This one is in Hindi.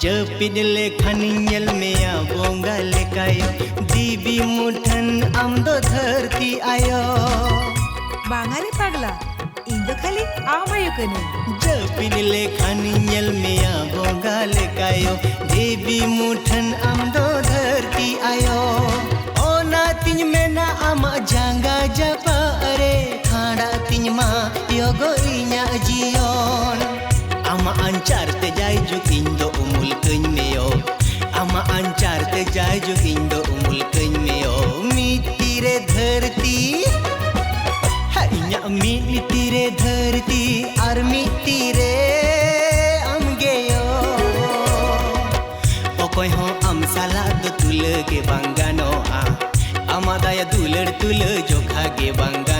जपिद लेखन नेल मेया बोंगा लेकायो दीबी मुठन आम दो धरती आयो बांगारे पागला इन दो खाली आमायो कने जपिद लेखन नेल मेया बोंगा लेकायो दीबी मुठन आम दो धरती आयो ओना तिन मेना आमा जांगा जपा अरे खाड़ा तिन मा योगो इnya जियोन आमा अंचार ते जाय जो इंदो umul keny meyo ama ancar te jai jo indo umul keny meyo mitire dharti ha inya mitire dharti ar mitire amgeyo okoy ho am sala do tulage bangano a ama daya dular tul jokha ge banga